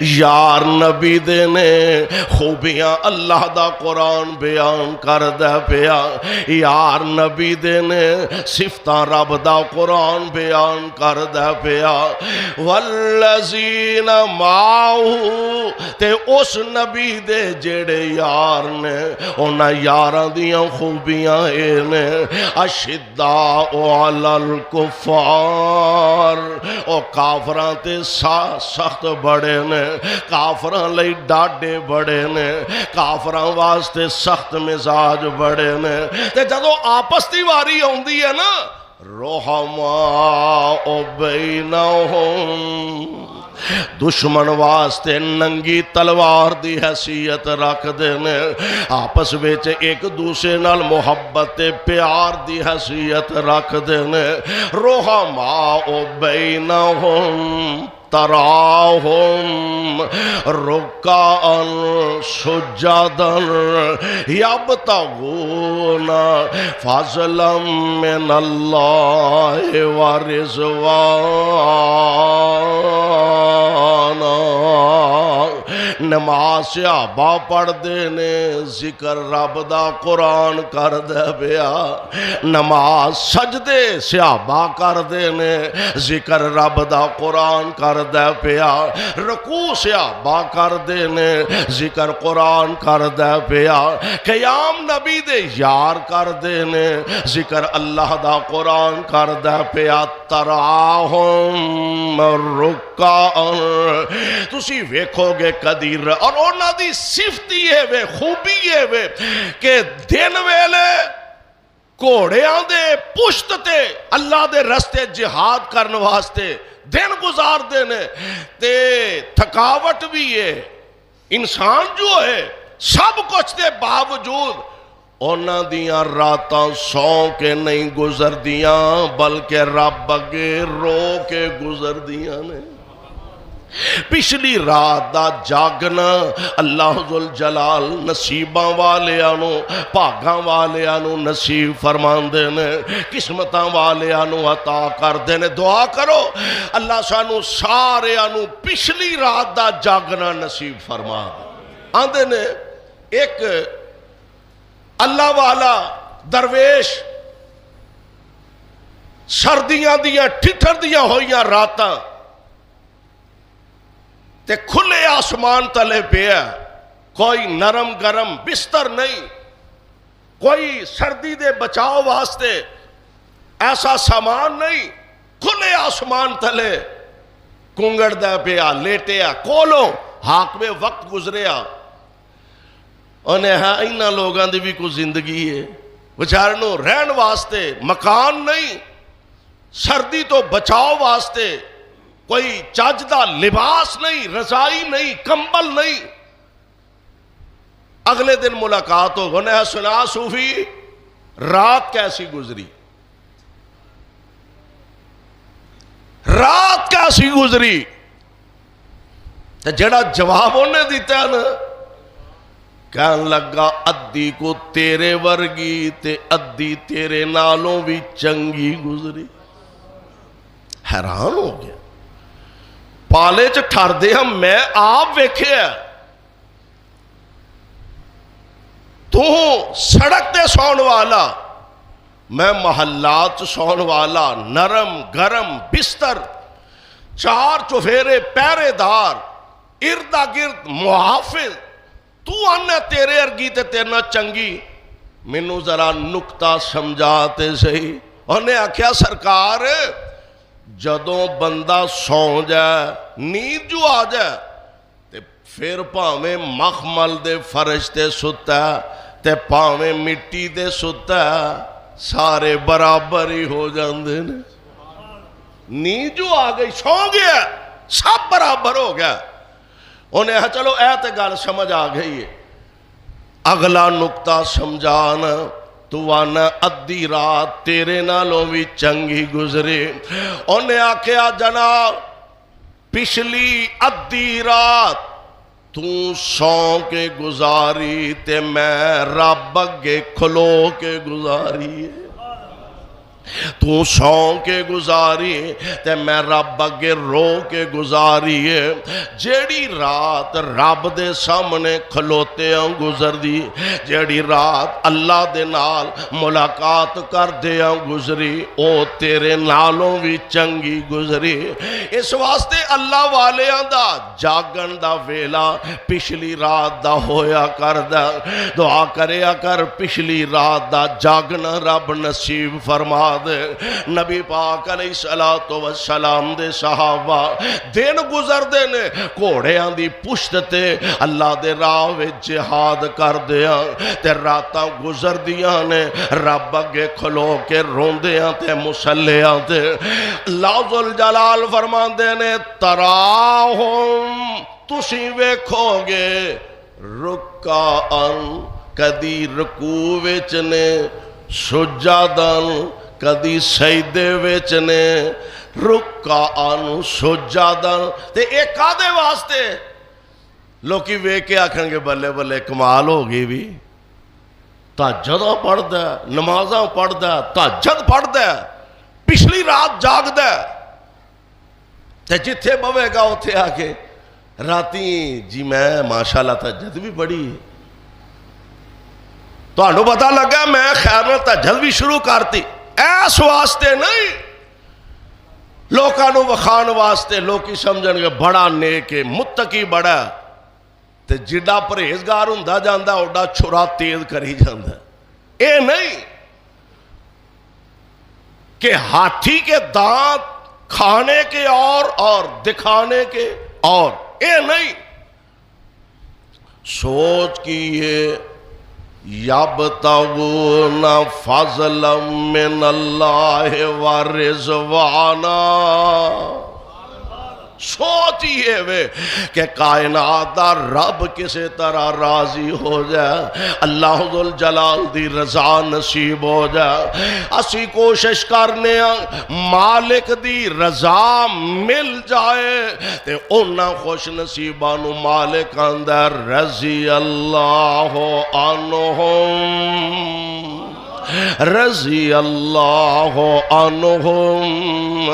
یار نبی دے نے خوبیاں اللہ دا قرآن بیان کردہ پیا، یار نبی دے نے صفتاں رب دا قرآن بیان کردہ پیا۔ والذین معہو تے اس نبی دے جڑے یار نے انہاں یاراں دیاں خوبیاں اے نے اشداء علی الکفار، او کافراں تے سخت بڑے نے، کافراں لئی ڈاڈے بڑے نے، کافراں واسطے سخت مزاج بڑے نے، تے جدو آپس دی واری ہوندی ہے نا رحماء بینہم، دشمن واسطے ننگی تلوار دی حیثیت رکھ دینے، آپس ویچ ایک دوسرے نال محبت پیار دی حیثیت رکھ دینے، رحماء بینہم تراہم رکعا سجدا یبتغون فضلا من اللہ ورضوانا۔ نماز صحابہ پڑھ دینے ذکر رب دا قرآن کر دے پیا، نماز سجدے صحابہ کر دینے ذکر رب دا قرآن کر دے پیا، رکوع صحابہ کر دینے ذکر قرآن کر دے پیا، قیام نبی دے یار کر دینے ذکر اللہ دا قرآن کر دے پیا۔ تراہم رکعا، تسی ویکھو گے قدیر اور اونا دی صفتی ہے وے خوبی ہے وے کہ دن ویلے گھوڑیاں دے پشت تے اللہ دے رستے جہاد کرن واسطے دن گزار دینے تے تھکاوٹ بھی ہے، انسان جو ہے سب کچھ دے باوجود اونا دیاں راتاں سو کے نہیں گزر دیاں بلکہ رب اگے رو کے گزر دیاں نے۔ پچھلی رات دا جاگنا اللہ ذوالجلال نصیباں والیانو پاگاں والیانو نصیب فرمان دینے، قسمتاں والیانو عطا کر دینے۔ دعا کرو اللہ سانو سارے آنو پچھلی رات دا جاگنا نصیب فرما دے۔ آندے نے ایک اللہ والا درویش سردیاں دیاں ٹھٹھر دیاں ہویاں راتاں تے کھلے آسمان تلے پیا، کوئی نرم گرم بستر نہیں، کوئی سردی دے بچاؤ واسطے ایسا سامان نہیں، کھلے آسمان تلے کنگڑ دے پیا لیٹیا کولو حاکم وقت گزریا۔ انہیں ہاں اینا لوگاں دی بھی کوئی زندگی ہے، بچارنوں رہن واسطے مکان نہیں، سردی تو بچاؤ واسطے کوئی چاجدہ لباس نہیں، رضائی نہیں، کمبل نہیں۔ اگلے دن ملاقات ہو گنے سنا صوفی رات کیسی گزری، رات کیسی گزری، تو جڑا جواب انہیں دیتا ہے نا کہن لگا ادھی کو تیرے ورگی تے ادھی تیرے نالوں بھی چنگی گزری۔ حیران ہو گیا، پالے چ ٹھر دے ہم میں آپ ویکھے ہے، تو سڑک تے سون والا میں محلات سون والا، نرم گرم بستر، چار چفیرے پہرے دار، اردہ گرد محافظ، تو آنے تیرے ارگی تے تیرنا چنگی، منو ذرا نکتہ سمجھاتے صحیح۔ انہیں آکھیا سرکار جدوں بندہ سو جائے نیند جو آ جائے تے پھر پاویں مخمل دے فرش تے ستا تے پاویں مٹی دے ستا سارے برابر ہی ہو جاندے نے۔ نیند جو آ گئی سو گیا سب برابر ہو گیا۔ انہیں چلو تے گل سمجھ آ گئی ہے، اگلا نکتہ سمجھانا تو آنا ادھی رات تیرے نالوں بھی چنگی گزرے۔ انہیں آکھیا جناب پچھلی ادھی رات تو سو کے گزاری تے میں رب اگے کھلو کے گزاری ہے۔ تو سو کے گزاری تے میں رب اگے رو کے گزاری ہے جیڑی رات رب دے سامنے کھلوتے ہاں گزر دی جیڑی رات اللہ دے نال ملاقات کر دے ہاں گزری او تیرے نالوں بھی چنگی گزری اس واسطے اللہ والیاں دا جاگن دا ویلا پچھلی رات دا ہویا کر دا دعا کریا کر پچھلی رات دا جاگنا رب نصیب فرما دے نبی پاک علیہ السلام دے صحابہ دن گزر دے نے گھوڑیاں دی پشت تے اللہ دے راہ وچ جہاد کر دیاں تے راتاں گزر دیاں نے رب اگے کھلو کے روندیاں تے مسلیاں تے اللہ ذوالجلال فرماندے نے تراہم تسی ویکھو گے رکعن کدی رکوع وچ نے سجدن کدی سجدے وچ نے رکعن سجدن تے ایک آدھے واسطے لوکی ویکھ کے آکھن گے بلے بلے کمال ہو گئی بھی تہجد پڑھدا ہے نمازاں پڑھدا ہے تہجد پڑھدا ہے پچھلی رات جاگدا ہے تے جتھے بوے گا اوتھے آ کے راتی جی میں ماشاءاللہ تہجد بھی پڑھی تو انہوں پتا لگا میں خیر تہجد بھی شروع کرتی ایس واسطے نہیں لوکانو وخان واسطے لوکی سمجھن گے بڑا نیک ہے متقی بڑا تے جڑا پرہیزگار ہوندا جاندا اوڈا چھرا تیز کری جاندا اے نہیں کہ ہاتھی کے دانت کھانے کے اور دکھانے کے اور اے نہیں سوچ کی یہ یبتغون فضلا من اللہ ورضوانا سوچئے وے کہ کائنات دا رب کسے طرح راضی ہو جائے اللہ ذوالجلال دی رضا نصیب ہو جائے اسی کوشش کرنے مالک دی رضا مل جائے تے انہاں خوش نصیبانو مالک اندر رضی اللہ عنہم رضی اللہ عنہم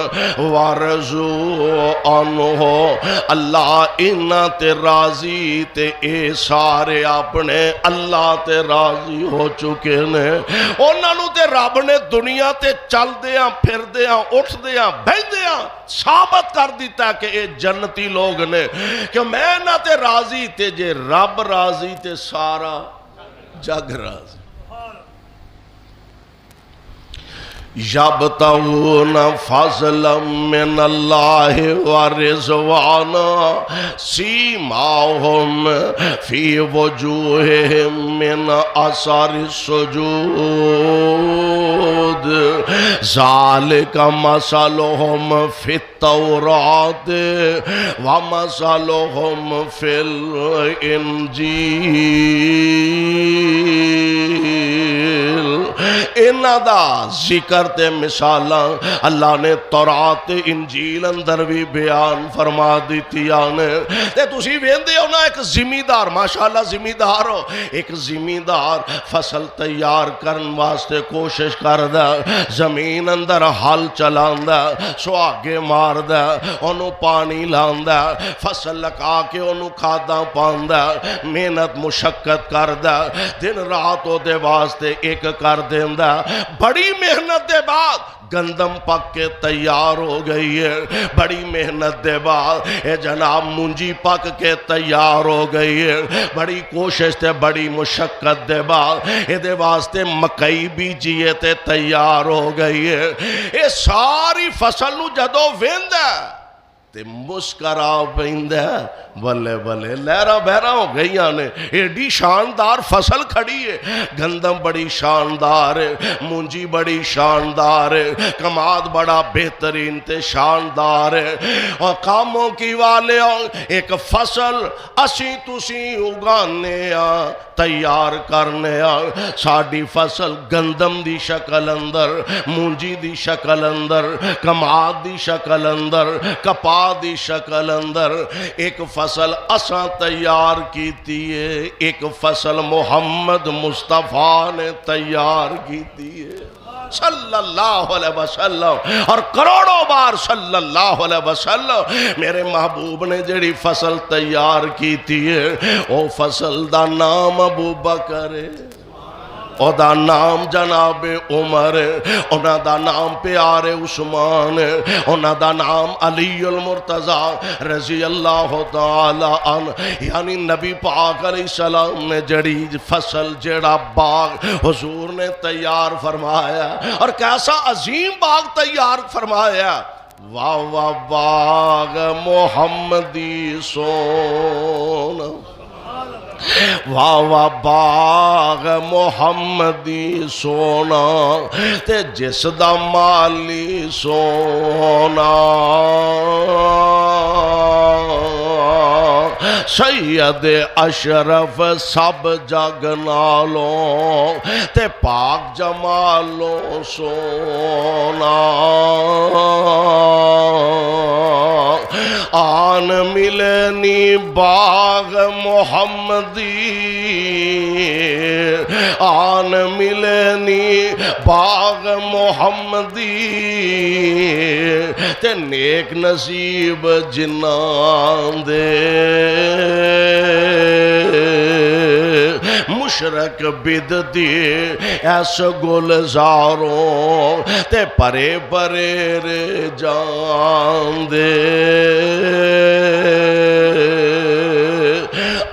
ورضوا عنہ اللہ انہاں تے راضی تے اے سارے اپنے اللہ تے راضی ہو چکے نے انہاں نو تے رب نے دنیا تے چل دیاں پھر دیاں اٹھ دیاں بہن دیاں ثابت کر دیتا کہ اے جنتی لوگ نے کہ میں نہ تے راضی تے جے رب راضی تے سارا جگ راضی یبتغون فضلا من اللہ ورضوانا سیماہم فی وجوہہم من اثر السجود ذالک مثلہم فی التوراۃ ومثلہم فی الانجیل انہاں دا ذکر تے مثالاں اللہ نے تورات انجیل اندر بھی بیان فرما دیتی آنے تے تسی ویندے ہو نا ایک زمیندار ماشاءاللہ زمیندار ہو ایک زمیندار فصل تیار کرن واسطے کوشش کردا زمین اندر حل چلاندا سواگے ماردا انہوں پانی لاندا فصل لگا کے انہوں کھادا پاندا محنت مشقت کردا دن رات او دے واسطے ایک کر دیندا بڑی محنت دے بعد گندم پک کے تیار ہو گئی ہے بڑی محنت دے بعد اے جناب مونجی پک کے تیار ہو گئی ہے بڑی کوشش تے بڑی مشقت دے بعد اے دے واسطے مکئی بیجیے تے تیار ہو گئی ہے اے ساری فصل نو جدو ویندہ تے مسکرا پہندہ بلے بلے لہرہ بہرہ ہو گئی آنے ایڈی شاندار فصل کھڑی ہے گندم بڑی شاندار ہے مونجی بڑی شاندار ہے کماد بڑا بہترین تے شاندار ہے اور کاموں کی والے ایک فصل اسی تسی اگانے تیار کرنے ساڑی فصل گندم دی شکل اندر مونجی دی شکل اندر کماد دی شکل اندر کپا دی شکل اندر ایک فصل اساں تیار کیتی ہے ایک فصل محمد مصطفیٰ نے تیار کیتی ہے صلی اللہ علیہ وسلم، اور کروڑوں بار صلی اللہ علیہ وسلم۔ میرے محبوب نے جڑی فصل تیار کی تھی او فصل دا نام ابو بکر ہے، او دا نام جناب عمر، اونا دا نام پیارے عثمان، اونا دا نام علی المرتضی رضی اللہ تعالی عنہ۔ یعنی نبی پاک علیہ السلام نے جڑی فصل جڑا باغ حضور نے تیار فرمایا، اور کیسا عظیم باغ تیار فرمایا، واہ واہ باغ محمدی سونا، واہ واہ باغ محمدی سونا، تے جس دا مالی سونا، سید اشرف سب جگ نالوں تے پاک جمالوں سونا، آن ملنی باغ محمدی، آن ملنی باغ محمدی، تے نیک نصیب جنان دے، مشرق بدتی ایس گلزاروں تے پرے پرے رے جان دے،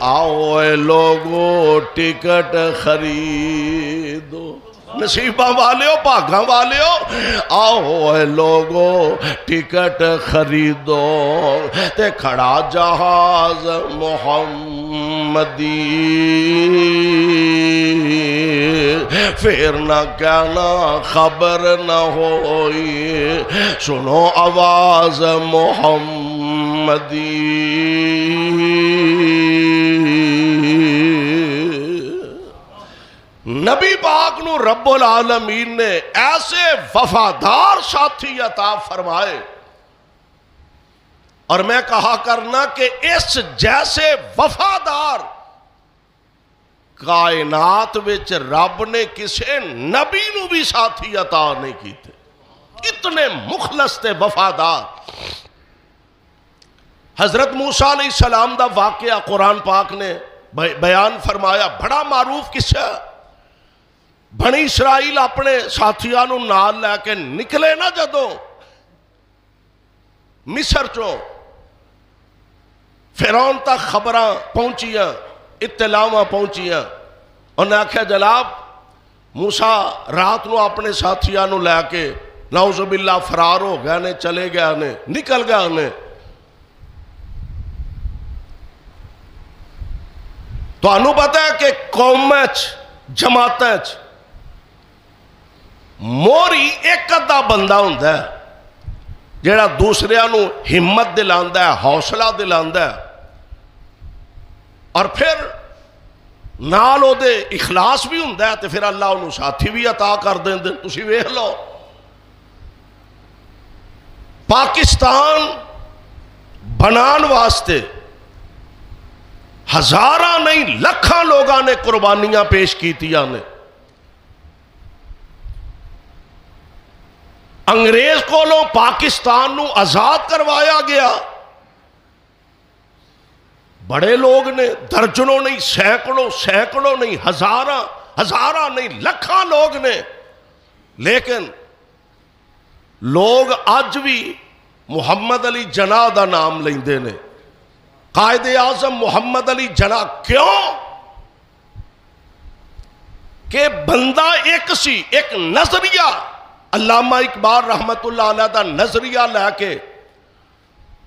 آؤ اے لوگو ٹکٹ خریدو، نصیبہ والیو بھاگاں والیو، آؤ اے لوگو ٹکٹ خریدو، تے کھڑا جہاز محمدی، پھر نہ کہنا خبر نہ ہوئی، سنو آواز محمدی۔ نبی پاک نو رب العالمین نے ایسے وفادار ساتھی عطا فرمائے، اور میں کہا کرنا کہ اس جیسے وفادار کائنات وچ رب نے کسے نبی نو بھی ساتھی عطا نہیں کیتے، اتنے مخلص تے وفادار۔ حضرت موسیٰ علیہ السلام دا واقعہ قرآن پاک نے بیان فرمایا، بڑا معروف قصہ۔ بنی اسرائیل اپنے ساتھیانو نال لے کے نکلے نا جدوں مصر چوں، فرعون تک خبراں پہنچیاں، اطلاعاں پہنچیاں، انہیں آکھیا جناب موسیٰ رات نو اپنے ساتھیانو لے کے نعوذ باللہ فرار ہو گئے نے، چلے گئے نے، نکل گئے نے۔ تو انہوں پتا ہے کہ قومچ جماعتچ موری ایک ادھا بندہ ہوندہ ہے جیڑا دوسریانو ہمت دلاندہ ہے، حوصلہ دلاندہ ہے، اور پھر نالو دے اخلاص بھی ہوندہ ہے، تو پھر اللہ انہوں ساتھی بھی عطا کر دیں دیں۔ تسی ویکھ لو پاکستان بنان واسطے ہزاراں نہیں لکھاں لوگاں نے قربانیاں پیش کیتیاں نے۔ انگریز کولوں پاکستان نو آزاد کروایا گیا، بڑے لوگ نے، درجنوں نہیں، سینکڑوں نہیں، ہزاراں نہیں، لکھاں لوگ نے، لیکن لوگ اج بھی محمد علی جناح دا نام لیندے نے، قائد اعظم محمد علی جناح۔ کیوں کہ بندہ ایک سی، ایک نظریہ، علامہ اقبال رحمت اللہ علیہ دا نظریہ لے کے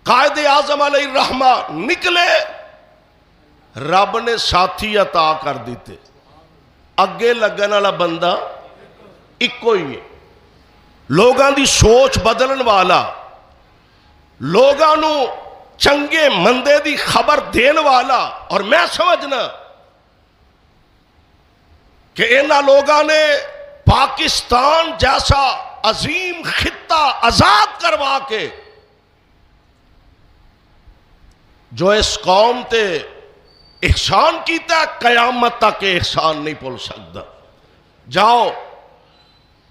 قائد اعظم علیہ الرحمہ نکلے، رب نے ساتھی عطا کر دیتے، اگے لگن والا بندہ ایکو ہی ہے، لوگاں دی سوچ بدلن والا، لوگاں نو چنگے مندے دی خبر دین والا۔ اور میں سمجھنا کہ انہاں لوگاں نے پاکستان جیسا عظیم خطہ آزاد کروا کے جو اس قوم تے احسان کیتا ہے، قیامت تک احسان نہیں بھول سکتا۔ جاؤ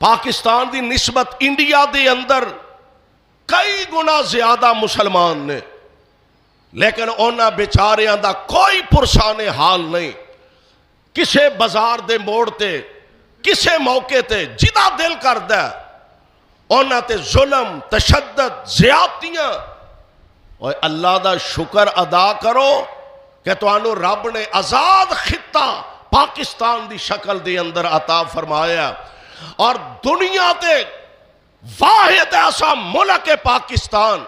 پاکستان دی نسبت انڈیا دے اندر کئی گنا زیادہ مسلمان نے، لیکن انہاں بیچاریاں دا کوئی پرسان حال نہیں. کسے بازار دے موڑ تے کسے موقع تے جدا دل کردہ انہاں تے ظلم، تشدد، زیادتیاں. اور اللہ دا شکر ادا کرو کہ تانوں رب نے آزاد خطہ پاکستان دی شکل دے اندر عطا فرمایا، اور دنیا تے واحد ایسا ملک ہے پاکستان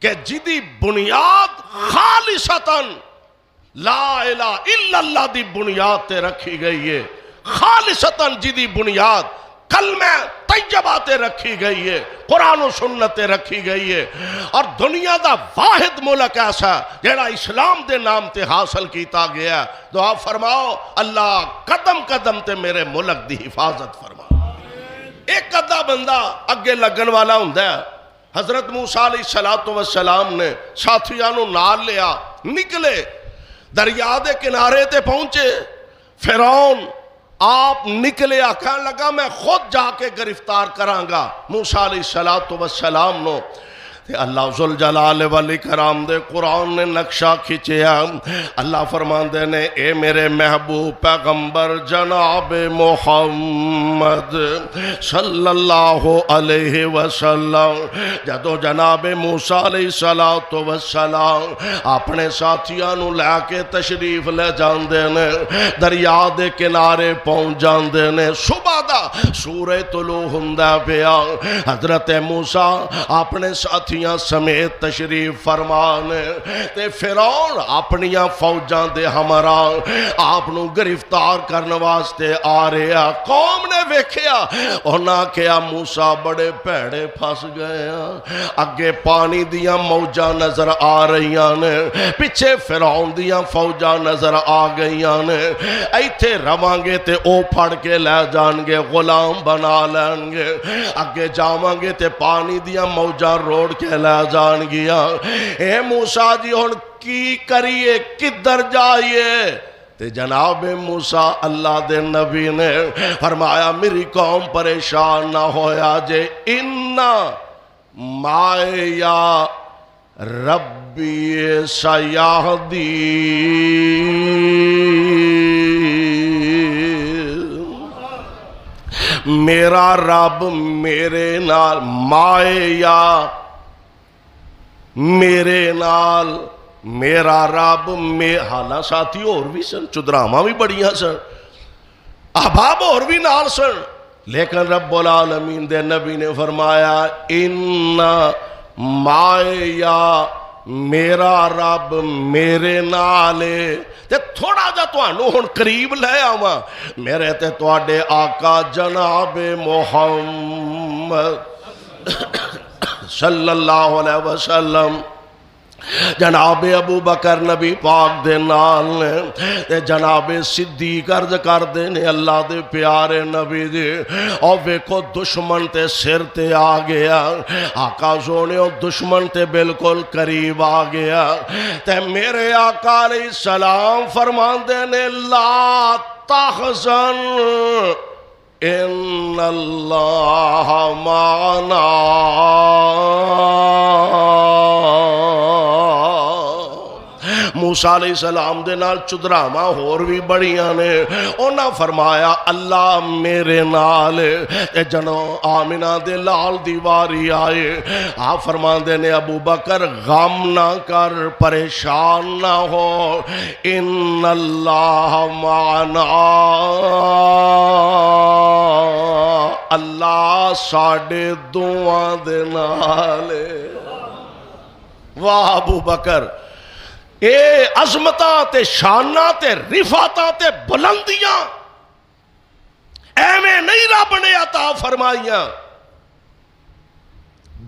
کہ جدی بنیاد خالصتاً لا الہ الا اللہ دی بنیاد تے رکھی گئی ہے، خالصتاً جدی بنیاد کلمہ طیبہ تے رکھی گئی ہے، قرآن و سنت تے رکھی گئی ہے. اور دنیا دا واحد ملک ایسا جیڑا اسلام دے نام تے حاصل کیتا گیا. دعا فرماؤ اللہ قدم قدم تے میرے ملک دی حفاظت فرما. ایک ادھا بندہ اگے لگن والا ہوندا ہے. حضرت موسیٰ علیہ السلام نے ساتھیانوں نال لیا، نکلے دریا دے کنارے تے پہنچے. فرعون آپ نکلے آکھاں لگا میں خود جا کے گرفتار کراں گا موسیٰ علیہ السلام نو. اللہ ذوالجلال والاکرام دے قرآن نے نقشہ کھچیا. اللہ فرماندے نے اے میرے محبوب پیغمبر جناب محمد صلی اللہ علیہ وسلم، جدو جناب موسیٰ علیہ السلام اپنے ساتھیاں نو لے کے تشریف لے جاندے نے، دریا دے کنارے پہنچ جاندے نے. صبح دا سورہ طلوع ہوندا پیا. حضرت موسیٰ اپنے ساتھی سمیت تشریف فرمانے تے فرعون اپنیاں فوجاں دے ہمراہ آپ نو گرفتار کرنے واسطے آ رہا. قوم نے ویکھیا، انہاں کہا موسیٰ بڑے پیڑے پھس گئے ہیں. اگے پانی دیاں موجاں نظر آ رہیاں نے، پیچھے فرعون دیاں فوجاں نظر آ گئیاں نے. ایتھے رواں گے تے او پھڑ کے لے جان گے، غلام بنا لیں گے. اگے جاواں گے تے پانی دیاں موجاں روڑ کے لے جان گیا. اے موسیٰ جی ہن کی کریے، کدھر جائیے؟ تے جناب موسیٰ اللہ دے نبی نے فرمایا میری قوم پریشان نہ ہویا جے، اِنَّا مَعِیَ رَبِّی سَیَہْدِین، میرا رب میرے نال، مایا میرے نال، میرا رب حالاں ساتھی اور بھی سن، چدراما بھی بڑیاں سن، احباب اور بھی نال سن، لیکن رب العالمین دے نبی نے فرمایا اِنَّا مَعِیَ میرا رب میرے نالے. تے تھوڑا جا تانوں ہن قریب لے آواں میرے تے تواڈے آقا جناب محمد صلی اللہ علیہ وسلم، جناب ابو بکر نبی پاک دے نال نے، تے جناب صدیق عرض کر دے نے اللہ دے پیارے نبی دے. اور ویکھو دشمن تے سر تے آ گیا، آقا سونے دشمن تے بالکل قریب آ گیا. تے میرے آقا علیہ السلام فرماندے نے لا تحزن ان اللہ معنا. موسیٰ علیہ السلام دے نال چدراما ہور بھی بڑیاں نے. انہاں فرمایا اللہ میرے نال. جنو آمنہ دے لال دیواری آئے، آپ فرماندے نے ابو بکر غم نہ کر، پریشان نہ ہو، ان اللہ معنا، اللہ ساڑے دعا دے نالے. واہ ابو بکر، اے عظمتاں تے شاناں تے رفعتاں تے بلندیاں ایویں نہیں رب نے عطا فرمائیاں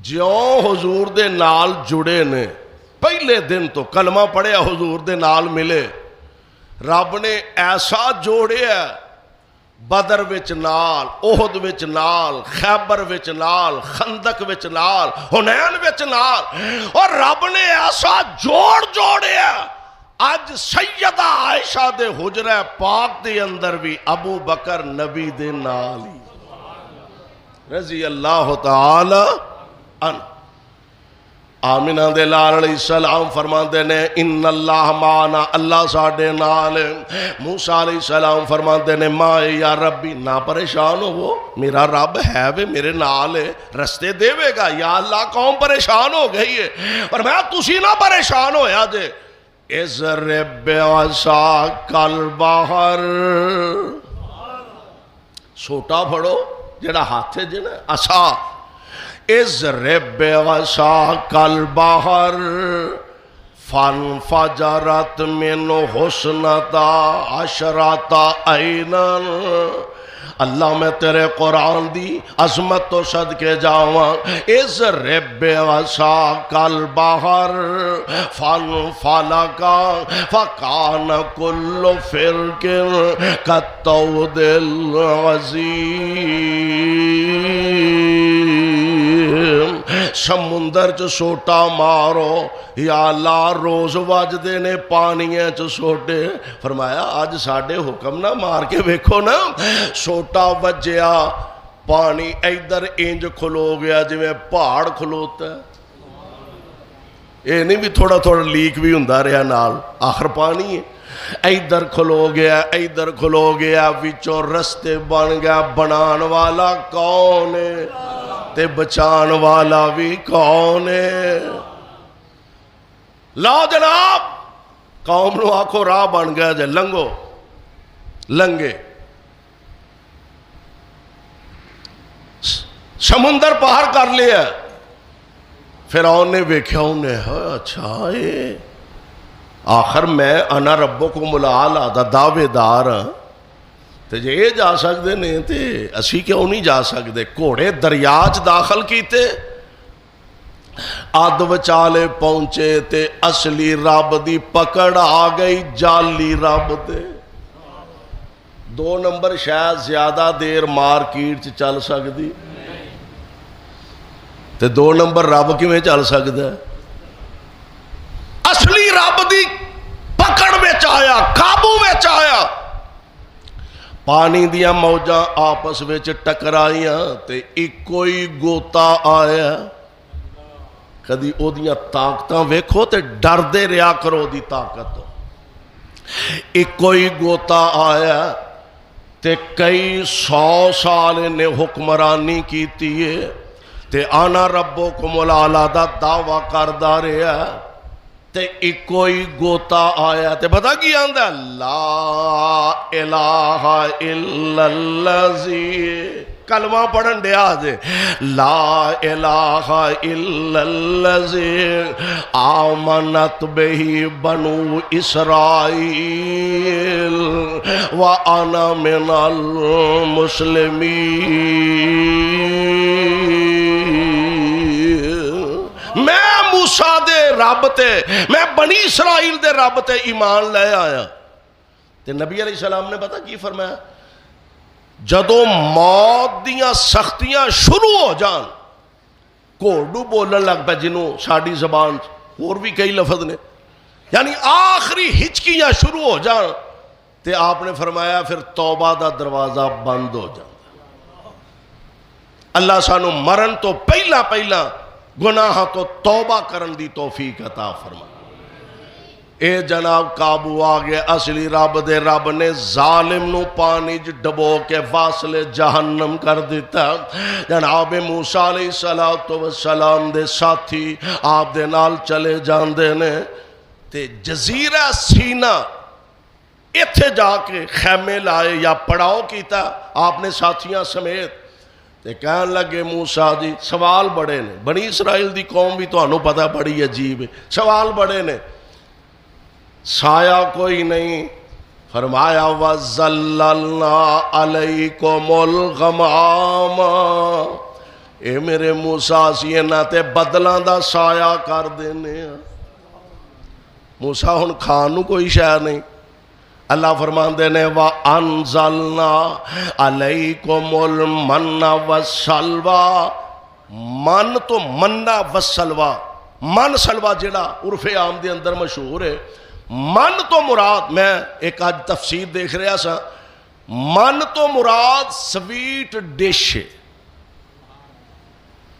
جیوں حضور دے نال جڑے نے. پہلے دن تو کلمہ پڑھیا حضور دے نال ملے، رب نے ایسا جوڑیا، بدر وچ نال، احد وچ نال، خیبر وچ نال، خندق وچ نال، حنین وچ نال، اور رب نے ایسا جوڑیا. اج سیدہ عائشہ دے حجرہ پاک دے اندر بھی ابو بکر نبی دے نال ہی. رضی اللہ تعالی عنہ۔ آمنہ دے لال علیہ السلام فرماندے نے ان اللہ معنا، اللہ ساڈے نال۔ موسیٰ علیہ السلام فرماندے نے مائے یا ربی، نہ پریشان ہو، میرا رب ہے وے میرے نال ہے، رستے دے گا۔ یا اللہ قوم پریشان ہو گئی ہے، پر میں تسی نہ پریشان ہویا جے۔ اضرب بعصاک البحر، سوٹا پھڑو جڑا ہاتھ جے نا عصا، اضرب بعصاک البحر فانفجرت منہ حسنتا عشرۃ عینا۔ اللہ میں تیرے قرآن دی عظمت تو صدقے جاواں۔ اضرب بعصاک البحر فانفلق فکان کل فرق کالطود العظیم۔ سمندر چ سوٹا مارو، یا اللہ روز وجدے نے پانیاں چ سوٹے۔ فرمایا آج ساڈے حکم نہ مار کے ویکھو نا، سوٹا وجیا پانی ادھر انج کھلو گیا جویں پہاڑ کھلوتا ہے، یہ نہیں بھی تھوڑا تھوڑا لیک بھی ہوندا رہیا نال، آخر پانی ہے۔ ادھر کھلو گیا ادھر کھلو گیا، وچوں رستے بن گیا۔ بنان والا کون ہے تے بچان والا بھی کون ہے؟ لا جناب، قوم نو آکھو راہ بن گیا جے، لنگو لنگے۔ سمندر پار کر لیا، فرعون نے ویکھیا، انہیں اچھا یہ آخر میں انا ربکم الاعلی دا دعوے دار ہاں، تے جے یہ جا سکتے نہیں تے اسی کیوں نہیں جا سکتے؟ گھوڑے دریا چ داخل کیتے، اد وچالے پہنچے تے اصلی رب دی پکڑ آ گئی جعلی رب تے۔ 2 نمبر شاید زیادہ دیر مارکیٹ چ چل سکتی، تے 2 نمبر رب کیویں چل سکتا ہے؟ اصلی رب دی پکڑ میں آیا، قابو میں آیا۔ پانی دیا موجاں آپس میں ٹکرائیاں تے ایکو ہی گوتا آیا۔ کدی او دیاں طاقتاں ویکھو تے ڈر دے ریا کرو دی طاقت۔ ایکو ہی گوتا آیا تے کئی 100 سال نے حکمرانی کیتی ہے تے انا ربکم الاعلی دا دعویٰ کردا رہیا تے ایکو ہی گوتا آیا تے پتہ کی آندا؟ لا الہ الا الذی، کلمہ پڑھن دیا جے، لا الہ الا الذی آمنت بہ بنو اسرائیل وانا من المسلمین۔ میں موسیٰ دے رب تے، میں بنی اسرائیل دے رب تے ایمان لے آیا۔ تے نبی علیہ السلام نے پتہ کی فرمایا؟ جدو موت دیاں سختیاں شروع ہو جان، کوڑو بولن لگ پہ جنہوں ساڑی زبان اور بھی کئی لفظ نے، یعنی آخری ہچکیاں شروع ہو جان، تے آپ نے فرمایا پھر توبہ دا دروازہ بند ہو جان۔ اللہ سانو مرن تو پہلا گناہ تو توبہ کرن دی توفیق عطا فرما۔ اے جناب قابو آگے، اصلی رب دے رب نے ظالم نو پانی ڈبو کے واصل جہنم کر دیتا۔ جناب موسیٰ علیہ السلام دے ساتھی آپ دے نال چلے جاندے نے تے جزیرہ سینا ایتھے جا کے خیمے لائے یا پڑاؤ کیتا آپ نے ساتھیاں سمیت۔ تے کہن لگے موسیٰ جی سوال بڑے نے، بنی اسرائیل دی قوم بھی تو انہوں پتہ بڑی عجیب ہے، سوال بڑے نے، سایہ کوئی نہیں۔ فرمایا وَظَلَّلْنَا عَلَيْكُمُ الْغَمَامَ، اے میرے موسیٰ سینا تے بدلاں دا سایہ کر دینے۔ موسیٰ ہن کھانوں کوئی شے نہیں۔ اللہ فرماندے نے وَأَنزَلْنَا عَلَيْكُمُ الْمَنَّ وَالسَّلْوَىٰ، من تو منہ وَالسَّلْوَىٰ، من سلوہ جڑا عرف عام دے اندر مشہور ہے، من تو مراد، میں ایک آج تفسیر دیکھ رہا سا، من تو مراد سویٹ ڈش ہے،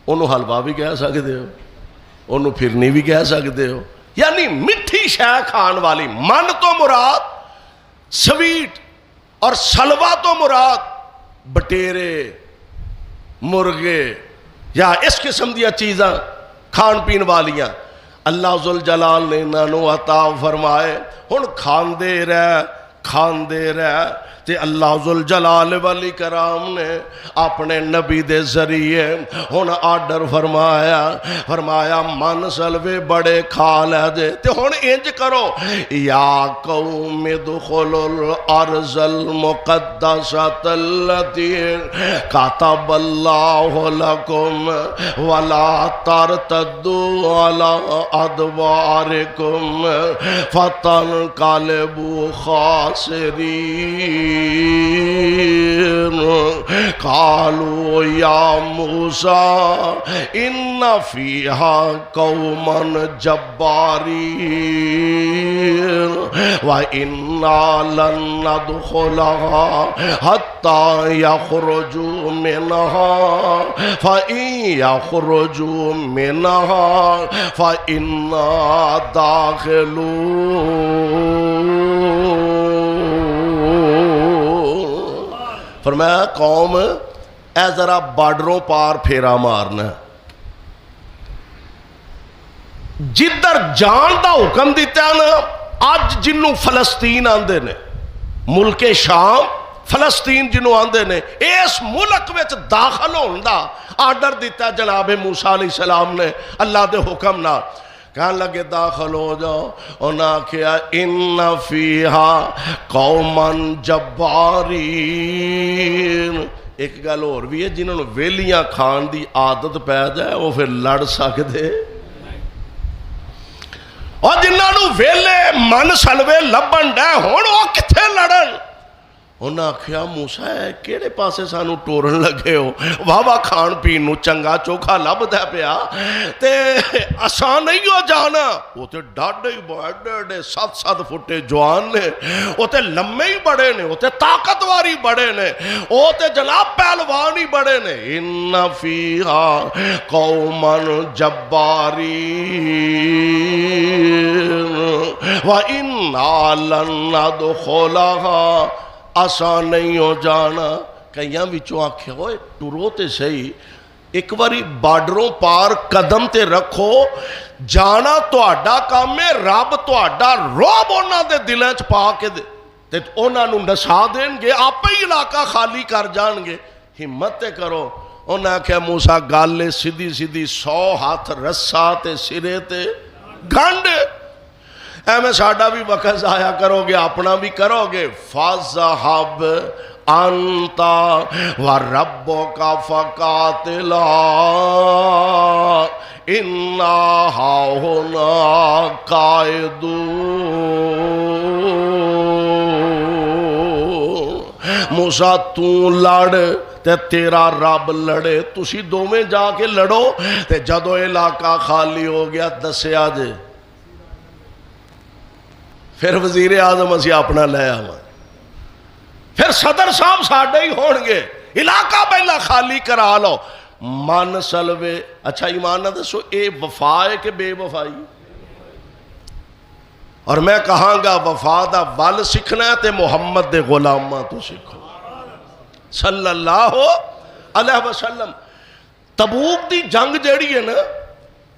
انہوں حلوا بھی کہہ سکتے ہو، انہوں پھرنی بھی کہہ سکتے ہو، یعنی میٹھی شے کھان والی۔ من تو مراد سویٹ اور سلوا تو مراد بٹیرے، مرغے یا اس قسم دیا چیزاں کھان پین والیاں۔ اللہ ذوالجلال نے انہوں عطا فرمائے، ہن کھاندے رہ تے اللہ ذوالجلال والی کرام نے اپنے نبی دے ذریعے ہن آرڈر فرمایا من سلوے بڑے کھا لے جے تے ہن انج کرو، یا قوم ادخلوا الارض المقدسۃ التی کتب اللہ لکم ولا ترتدوا علی ادبارکم فتنقلبوا خاسرین۔ قالوا یا موسیٰ ان فیہا قوما جبارین وَإِنَّا لَن نَّدْخُلَهَا حَتَّى يَخْرُجُوا مِنْهَا فَإِن يَخْرُجُوا مِنْهَا فَإِنَّا دَاخِلُونَ۔ فرمایا قوم اے ذرا بارڈروں پار پھیرا مارنا، جدھر جان دا حکم دیتا ہے نا، آج جنوں فلسطین آندے نے، ملک شام فلسطین جنوں آندے نے، اس ملک وچ داخل ہون دا آرڈر دیتا جناب موسیٰ علیہ السلام نے اللہ دے حکم نہ۔ کہنے لگے داخل ہو جاؤ، انہاں کہا ان فیہا قوما جبارین۔ ایک گل اور بھی ہے، جنہوں نے ویلیاں کھان دی عادت پہ جائے وہ پھر لڑ سکتے، اور جنہوں نے ویلے من سلوے لبن ڈے ہون وہ کتھے لڑن۔ انہاں کہا موسیٰ کیڑے پاسے سانو ٹورن لگے ہو، واہ کھان پین نو چنگا چوکھا لب دے پیا تے آسان نہیں ہو جانا۔ وہ تے ڈاڈے ہی بڑے 7 فٹے جوان نے، وہ تے لمے ہی بڑے نے، وہ تے طاقتواری بڑے نے، وہ تے جناب پہلوان ہی بڑے نے۔ ان فیہا قوما جبارین وَإِنَّا لَن نَّدْخُلَهَا، آسان نہیں ہو جانا۔ کئیاں وچوں آکھے ہوئے ٹرو تے صحیح، ایک باری بارڈروں پار قدم تے رکھو، جانا تہاڈا کام ہے، رب تہاڈا رعب انہاں دے دلاں چ پا کے تے انہاں نوں نسا دین گے، آپ ہی علاقہ خالی کر جان گے۔ ہمت تے کرو۔ انہاں آکھیا موسیٰ گل سیدھی 100 ہاتھ رسا تے سرے تے گنڈ، میں ساڈا بھی وقت ضائع کرو گے، اپنا بھی کرو گے۔ فَاذْهَبْ أَنْتَ وَرَبُّكَ فَقَاتِلَا إِنَّا هَاهُنَا قَاعِدُونَ۔ موسیٰ تو لڑ تے تیرا رب لڑے، تسی دوویں جا کے لڑو، تے جدو علاقہ خالی ہو گیا دسیا جے، پھر وزیر اعظم اسی اپنا لے آواں، پھر صدر صاحب ساڈے ہی ہون گے، علاقہ پہلا خالی کرا لو۔ من سلوے، اچھا ایمان نہ دسو اے وفا ہے کہ بے وفائی؟ اور میں کہاں گا وفا دا ول سکھنا ہے تے محمد دے غلاماں تو سکھو صلی اللہ علیہ وسلم۔ تبوک دی جنگ جیڑی ہے نا،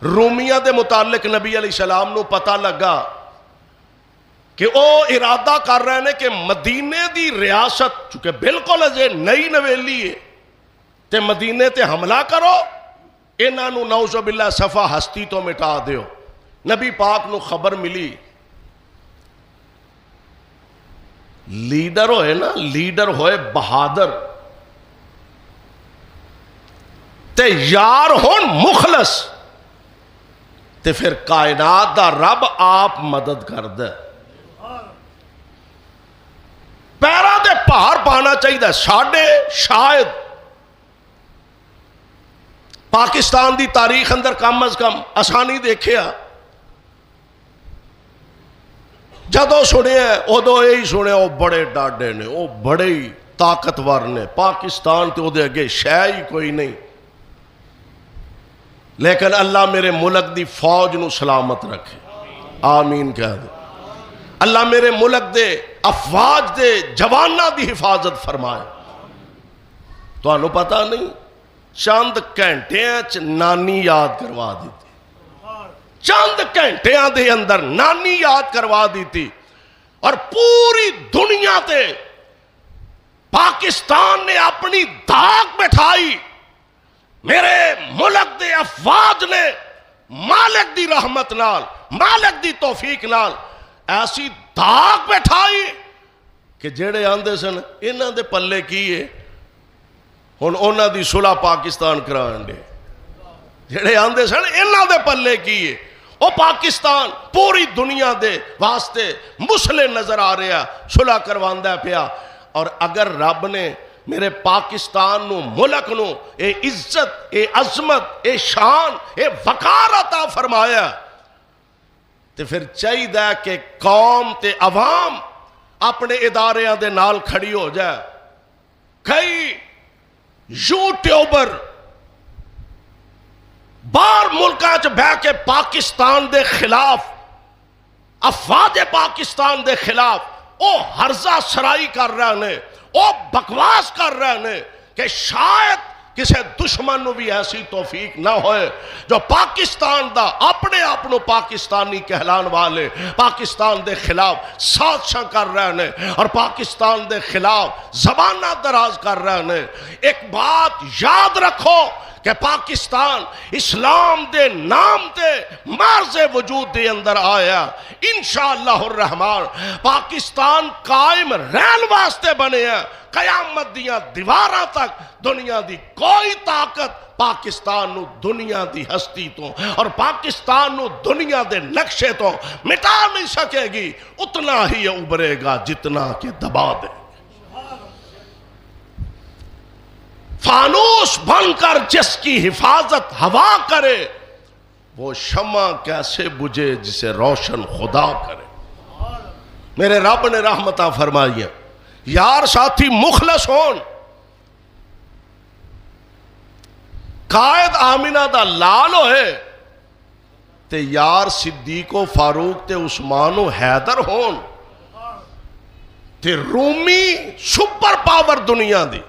رومیہ دے متعلق نبی علیہ السلام نو پتہ لگا کہ وہ ارادہ کر رہے ہیں کہ مدینے دی ریاست چونکہ بالکل اجے نئی نویلی ہے تے مدینے تے حملہ کرو، انہاں نو نعوذ باللہ صفا ہستی تو مٹا دیو۔ نبی پاک نو خبر ملی، لیڈر ہوئے نا، لیڈر ہوئے بہادر تے یار ہون مخلص تے پھر کائنات دا رب آپ مدد کر دے۔ پیرا دے پار پانا چاہیے۔ ساڈے شاید پاکستان دی تاریخ اندر کم از کم آسانی دیکھیا، جدو سنے ادو یہی سنے وہ بڑے ڈاڈے نے، وہ بڑے ہی طاقتور نے، پاکستان تے وہ دے اگے شے ہی کوئی نہیں۔ لیکن اللہ میرے ملک دی فوج نو سلامت رکھے، آمین کہہ دے۔ اللہ میرے ملک دے افواج دے جواناں دی حفاظت فرمائے۔ تو انہوں پتہ نہیں چند گھنٹے نانی یاد کروا دیتی، چند گھنٹے دے اندر نانی یاد کروا دیتی، اور پوری دنیا تے پاکستان نے اپنی دھاک بٹھائی۔ میرے ملک دے افواج نے مالک دی رحمت نال، مالک دی توفیق نال ایسی دھاک بٹھائی کہ جڑے آندے سن انہاں دے پلے کی ہے، ہن انہاں دی صلح پاکستان کران دے، جڑے آندے سن انہاں دے پلے کی ہے، او پاکستان پوری دنیا دے واسطے مسلح نظر آ رہا، صلح کرواندا پیا۔ اور اگر رب نے میرے پاکستان نو، ملک نو اے عزت، اے عظمت، اے شان، اے وقار عطا فرمایا، تے پھر چاہیے کہ قوم تے عوام اپنے اداریاں دے نال کھڑی ہو جائے۔ کئی یوٹیوبر باہر ملکاں چ بہ کے پاکستان دے خلاف، افواج پاکستان دے خلاف او ہرزہ سرائی کر رہے ہیں، او بکواس کر رہے ہیں کہ شاید کسی دشمن نو بھی ایسی توفیق نہ ہوئے جو پاکستان دا اپنے اپنو پاکستانی کہلان والے پاکستان دے خلاف سازشاں کر رہے ہیں اور پاکستان دے خلاف زبانہ دراز کر رہے ہیں۔ ایک بات یاد رکھو کہ پاکستان اسلام دے نام تے مرز وجود دے اندر آیا، انشاءاللہ الرحمن پاکستان قائم رہن واسطے بنے ہیں، قیامت دیاں دیواراں تک دنیا دی کوئی طاقت پاکستان نو دنیا دی ہستی تو اور پاکستان نو دنیا دے نقشے تو مٹا نہیں سکے گی، اتنا ہی ابھرے گا جتنا کہ دبا دے۔ فانوس بن کر جس کی حفاظت ہوا کرے، وہ شمع کیسے بجھے جسے روشن خدا کرے۔ میرے رب نے رحمتہ فرمائی ہے، یار ساتھی مخلص ہون، قائد آمینہ دا لال ہوئے تے یار صدیق و فاروق تے عثمان و حیدر ہون تے رومی سپر پاور دنیا دی۔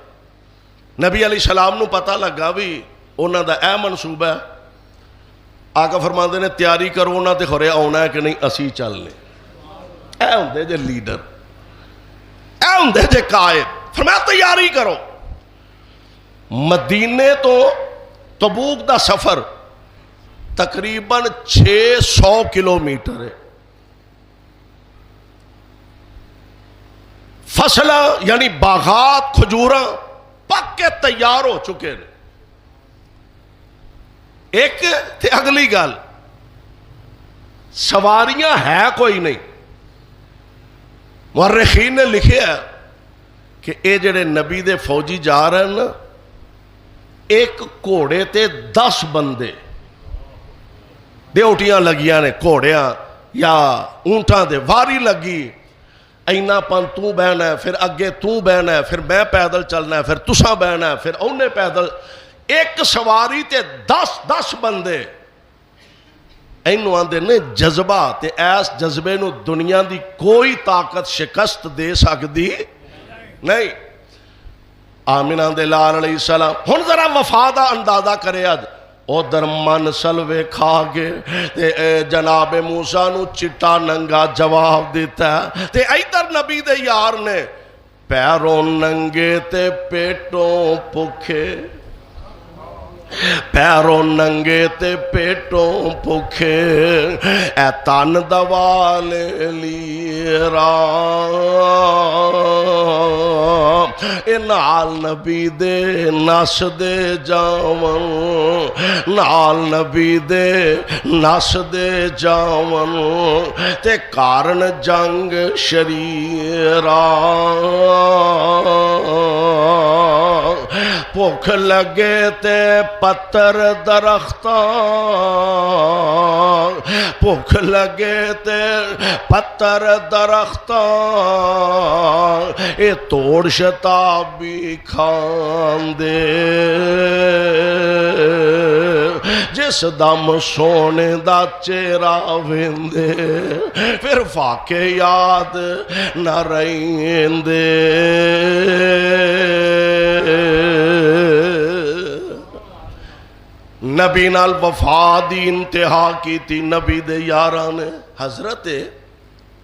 نبی علیہ السلام نو پتہ لگا بھی انہاں دا اے منصوبہ ہے، آقا فرماندے نے تیاری کرو انہاں تے خورے آنا ہے کہ نہیں اسی چلنے۔ اے ہوندے جے لیڈر، اے ہوندے جے قائد، فرمایا تیاری کرو۔ مدینے تو تبوک دا سفر تقریباً 600 کلومیٹر ہے۔ فصلہ یعنی باغات کھجوراں پک کے تیار ہو چکے ہیں۔ ایک تھے اگلی گل، سواریاں ہے کوئی نہیں۔ مورخین نے لکھے ہے کہ اے جڑے نبی دے فوجی جا رہے ہیں نا، ایک گھوڑے تے 10 بندے ڈیوٹیاں لگیاں نے، گھوڑیاں یا اونٹاں دے واری لگی، اینا پن تو بہنا ہے، پھر اگے تو بہنا ہے، پھر میں پیدل چلنا ہے، پھر تساں بہنا ہے، پھر انہیں پیدل، ایک سواری تے 10 بندے۔ اینو آندے نے جذبہ تے ایس جذبے نو دنیا دی کوئی طاقت شکست دے سکتی نہیں۔ آمینہ دے لال علیہ السلام ہن ذرا وفادہ اندازہ کرے آج، او درمان سلوے کھا گے تے جناب موسیٰ نو چٹا ننگا جواب دیتا ہے تے ایدر نبی دے یار نے پیروں ننگے تے پیٹوں پکھے، پیروں ننگے تے پیٹوں پکھے، اے تن دوا لے لیرام، اے نال نبی دے نس دے جاون، نال نبی دے نس دے جاون، تے کارن جنگ شریرام، بھوک لگے تے پتر درختاں، بھوک لگے تے پتر درختاں، اے توڑ شتا بھی کھاندے جس دم سونے دا چہرہ ویندے پھر فاقے یاد نہ رہندے نبی نال وفا دی انتہا کی تھی نبی دے یاراں نے حضرت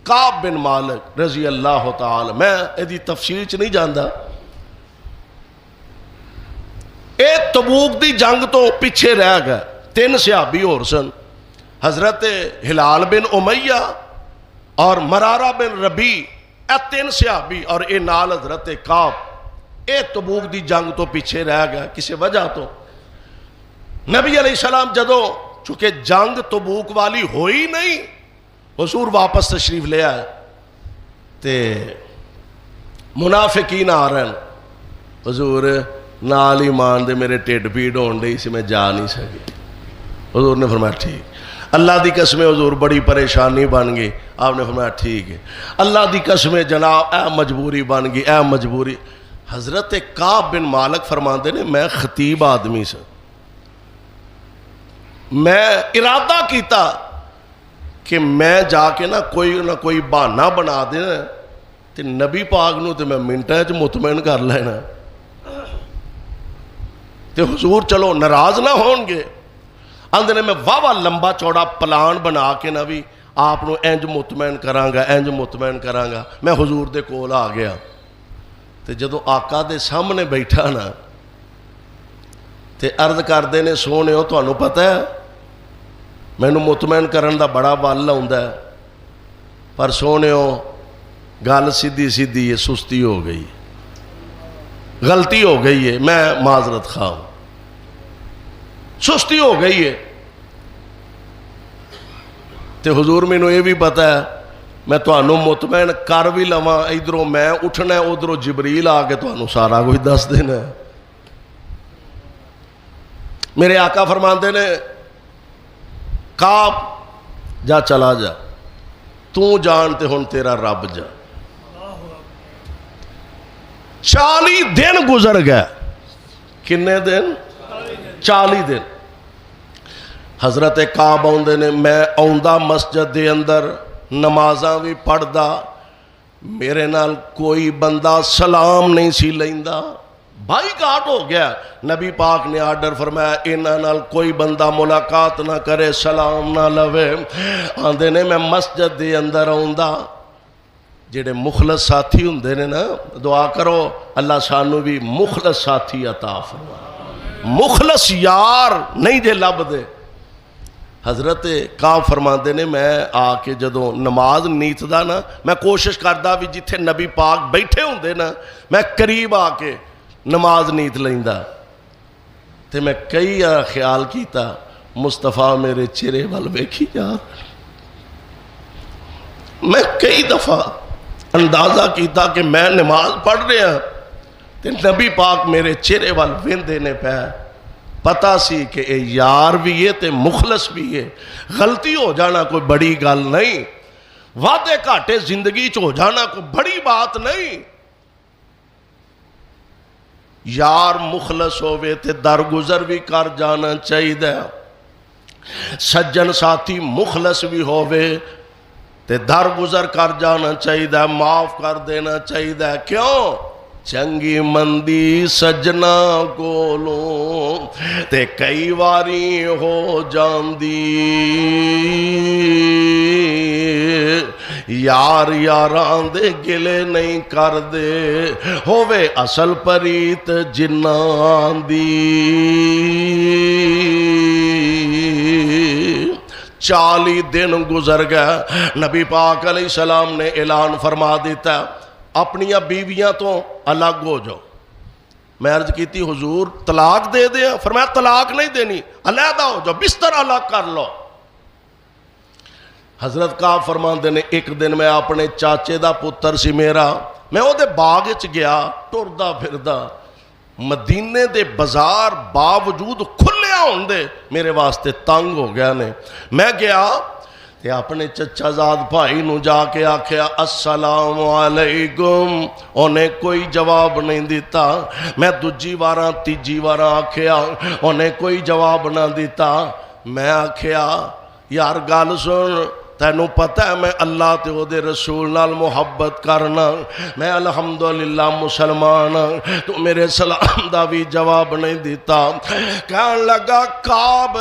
کعب بن مالک رضی اللہ تعالی میں ایدی تفصیل چ نہیں جاندا اے تبوک دی جنگ تو پیچھے رہ گئے 3 صحابی اور سن حضرت ہلال بن امیہ اور مرارہ بن ربیع اے 3 صحابی اور اے نال حضرت کعب اے تبوک دی جنگ تو پیچھے رہ گئے کسی وجہ تو نبی علیہ السلام جدو چونکہ جنگ تبوک والی ہوئی نہیں حضور واپس تشریف لے آئے تے منافقین آ رہے ہیں حضور نال ہی مان دے میرے ٹیڈ پیڑ ہون دے اسی میں جا نہیں سکے حضور نے فرمایا ٹھیک اللہ دی قسم حضور بڑی پریشانی بن گئی آپ نے فرمایا ٹھیک ہے اللہ دی قسم جناب اے مجبوری بن گئی اے مجبوری حضرت کعب بن مالک فرماندے نے میں خطیب آدمی سے میں ارادہ کیتا کہ میں جا کے نہ کوئی بہانہ بنا دینا تے نبی پاک نو تے میں منٹاں وچ مطمئن کر لینا تے حضور چلو ناراض نہ ہون گے اندر میں واہ لمبا چوڑا پلان بنا کے نہ بھی آپ نو انج مطمئن کراں گا میں حضور دے کول آ گیا تے جدو آقا دے سامنے بیٹھا نا تے عرض کردے نے سونےو تانوں پتہ ہے مینوں مطمئن کرن دا بڑا بل آوندا ہے پر سونےو گل سیدھی ہے سستی ہو گئی غلطی ہو گئی ہے میں معذرت خواہ ہوں سستی ہو گئی ہے تے حضور مینوں یہ بھی پتہ ہے میں تانوں مطمئن کر بھی لواں ادھروں میں اٹھنا ہے ادھروں جبریل آ کے تانوں سارا کچھ دس دینا ہے میرے آقا فرماندے نے کعب جا چلا جا تو جانتے ہن تیرا رب جا 40 دن گزر گئے کنے دن 40 دن حضرت کعب آندے نے میں آندا مسجد دے اندر نمازاں بھی پڑھدا میرے نال کوئی بندہ سلام نہیں سی لیندا بھائی گاٹ ہو گیا نبی پاک نے آرڈر فرمایا انہاں نال کوئی بندہ ملاقات نہ کرے سلام نہ لوے آندے نے میں مسجد دے اندر آندا جڑے مخلص ساتھی ہوندے نے نا دعا کرو اللہ سانو بھی مخلص ساتھی عطا فرما مخلص یار نہیں دے لب دے حضرت کعب فرماندے نے میں آ کے جدوں نماز نیتدا نا میں کوشش کردا بھی جتھے نبی پاک بیٹھے ہوندے نا میں قریب آ کے نماز نیت لیندا تے میں کئی خیال کیتا مصطفیٰ میرے چہرے وال ویکھی یار میں کئی دفعہ اندازہ کیتا کہ میں نماز پڑھ رہا تے نبی پاک میرے چہرے وال ویندے نے پے پتہ سی کہ اے یار بھی ہے تے مخلص بھی ہے غلطی ہو جانا کوئی بڑی گل نہیں وعدے گھاٹے زندگی چ ہو جانا کوئی بڑی بات نہیں یار مخلص ہوئے تے درگزر بھی کر جانا چاہیے سجن ساتھی مخلص بھی ہوئے تے درگزر کر جانا چاہیے معاف کر دینا چاہیے کیوں چنگی مندی سجنا کولوں تے کئی واری ہو جاندی یار یاران دے گلے نہیں کر دے ہووے اصل پریت جنان دی 40 دن گزر گئے نبی پاک علیہ السلام نے اعلان فرما دیتا اپنیاں بیویاں تو الگ ہو جاؤ میں عرض کی تھی حضور طلاق دے دیا فرمایا طلاق نہیں دینی علیحدہ ہو جاؤ بستر الگ کر لو حضرت کعب فرماندے نے ایک دن میں اپنے چاچے دا پتر سی میرا میں وہ دے باغ چ گیا ٹردا پھردا مدینے دے بازار باوجود کھلیا ہون دے میرے واسطے تنگ ہو گیا نے میں گیا تے اپنے چچا زاد بھائی نو جا کے آکھیا السلام علیکم، انہیں کوئی جواب نہیں دیتا۔ میں دوجی واراں تیجی واراں آکھیا، انہیں کوئی جواب نہ دیتا۔ میں آکھیا یار گل سن، تینوں پتہ ہے میں اللہ تے او دے رسول نال محبت کرنا، میں الحمدللہ مسلمان، تو میرے سلام دا بھی جواب نہیں دیتا۔ کہن لگا کعب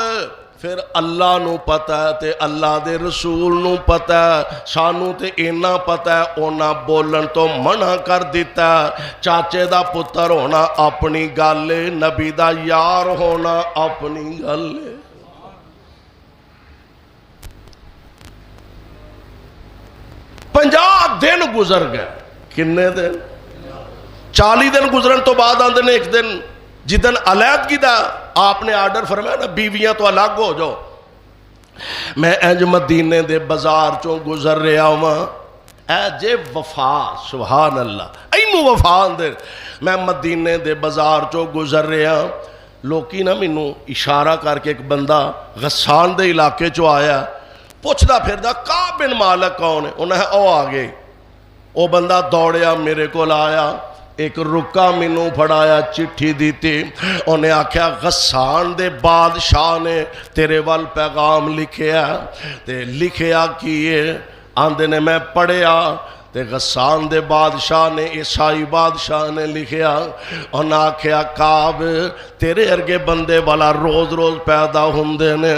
پھر اللہ نو پتہ ہے تے اللہ دے رسول نو پتہ ہے، سانو تے اینا پتہ ہے اونا بولن تو منع کر دیتا ہے۔ چاچے دا پتر ہونا اپنی گل ہے، نبی دا یار ہونا اپنی گل ہے۔ 50 دن گزر گئے، کنے دن؟ 40 دن گزرن تو بعد آندے نے ایک دن جدن علیحدگی دا آپ نے آرڈر فرمایا نا بیویاں تو الگ ہو جاؤ۔ میں انج مدینے دے بازار چوں گزر رہا ہوں، اے جے وفا، سبحان اللہ، اینو وفا اندر۔ میں مدینے دے بازار چوں گزر رہا، لوکی نا مینوں اشارہ کر کے ایک بندہ غسان دے علاقے چوں آیا، پوچھدا پھردا کعب بن مالک کون ہے؟ انہیں او آگے، او بندہ دوڑیا میرے کو لایا، ایک رکا مینوں پھڑایا، چٹھی دیتی، انہیں آکھیا غسان دے بادشاہ نے تیرے وال پیغام لکھیا، تے لکھیا کیے؟ آندے نے میں پڑھیا تے غسان دے بادشاہ نے، عیسائی بادشاہ نے لکھیا، انہیں آکھیا کعب تیرے ارگے بندے والا روز روز پیدا ہوندے نے،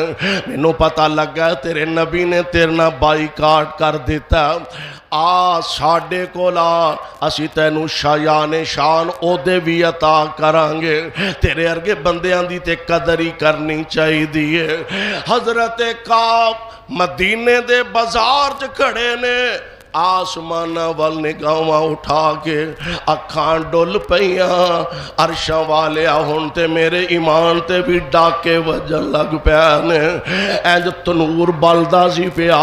مینوں پتہ لگا تیرے نبی نے تیرے نہ بائیکاٹ کر دیتا، آ ساڈے کولا اسی تینوں شایان شان عہدے بھی عطا کرانگے، تیرے ارگے بندیاں دی تے قدر ہی کرنی چاہی دیئے۔ حضرت کعب مدینے دے بازار چ کھڑے نے، آسمانہ وال نگاہاں اٹھا کے اکھاں ڈول پئیاں، عرشاں والے ہن تے میرے ایمان تے بھی ڈاکے وجن لگ پیانے، اینج تنور بلدا سی پیا،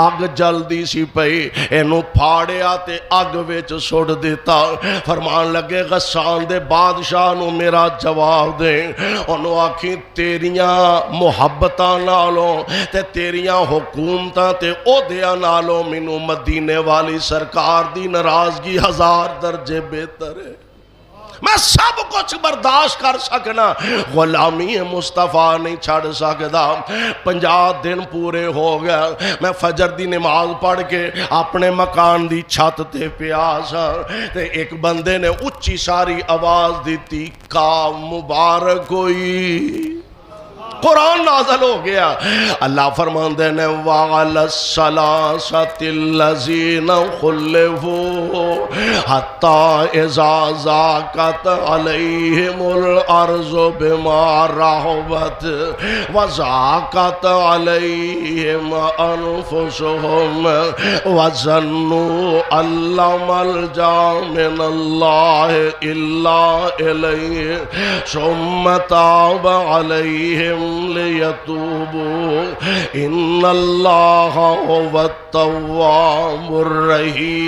اگ جلدی سی پئی، اینو پھاڑیا تے اگ وچ سٹ دیتا۔ فرمان لگے غسان دے بادشاہ نو میرا جواب دے، انہوں آکھی تیریاں محبتاں نالوں تے تیریاں حکومتاں تے عہدیاں نالوں مینوں مدینے والی سرکار دی ناراضگی 1000 درجے بہتر ہے۔ میں سب کچھ برداشت کر سکنا، غلامی مصطفیٰ نہیں چھڑ سکتا۔ 50 دن پورے ہو گیا، میں فجر دی نماز پڑھ کے اپنے مکان دی چھت تے پیاسا، تے ایک بندے نے اچھی ساری آواز دیتی کا مبارک ہوئی۔ قرآن نازل ہو گیا، اللہ فرماندے نے وَعَلَى الثَّلَاثَةِ الَّذِينَ خُلِّفُوا حَتَّى إِذَا ضَاقَتْ عَلَيْهِمُ الْأَرْضُ بِمَا رَحُبَتْ وَضَاقَتْ عَلَيْهِمْ أَنفُسُهُمْ وَظَنُّوا أَن لَّا مَلْجَأَ مِنَ اللَّهِ إِلَّا إِلَيْهِ ثُمَّ تَابَ عَلَيْهِمْ لِيَتُوبُوا إِنَّ اللَّهَ هُوَ التَّوَّابُ الرَّحِيمُ۔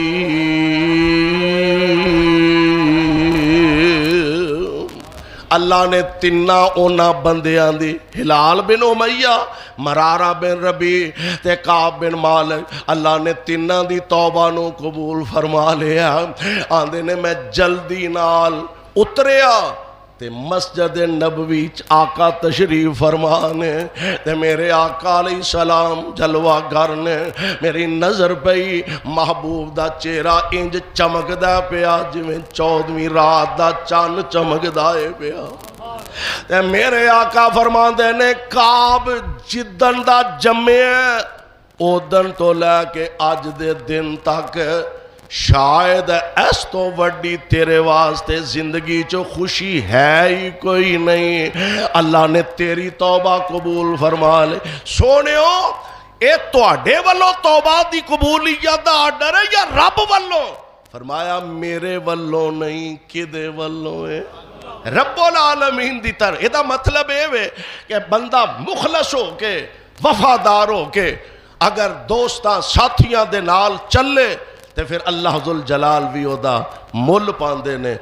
اللہ نے تنہ اونا بندیاں دی، ہلال بن امیہ، مرارہ بن ربی تے کعب بن مالک، اللہ نے تنہ دی توبہ نو قبول فرما لیا۔ آندے نے میں جلدی نال اتریا تے مسجد نبوی آقا تشریف فرمانے، تے میرے آقا علیہ السلام جلوہ گر نے، میری نظر پئی محبوب دا چہرہ انج چمک دا پیا جویں 14ویں رات دا چان چمک دائے پیا۔ تے میرے آقا فرماندے نے کعب جدن دا جمعے او دن تو لے کے آج دے دن تک شاید اس تو وڈی تیرے واسطے زندگی چو خوشی ہے ہی کوئی نہیں۔ اللہ نے تیری توبہ قبول فرما لے۔ سونیو اے تواڈے والوں توبہ دی قبولیت دا آرڈر ہے یا رب والوں؟ فرمایا میرے والوں نہیں، کدے والوں ہے؟ رب العالمین دی طرح۔ یہ دا مطلب ہے کہ بندہ مخلص ہو کے وفادار ہو کے اگر دوستاں ساتھیاں دے نال چلے تے پھر اللہ ذوالجلال بھی او دا مل پاندے نے۔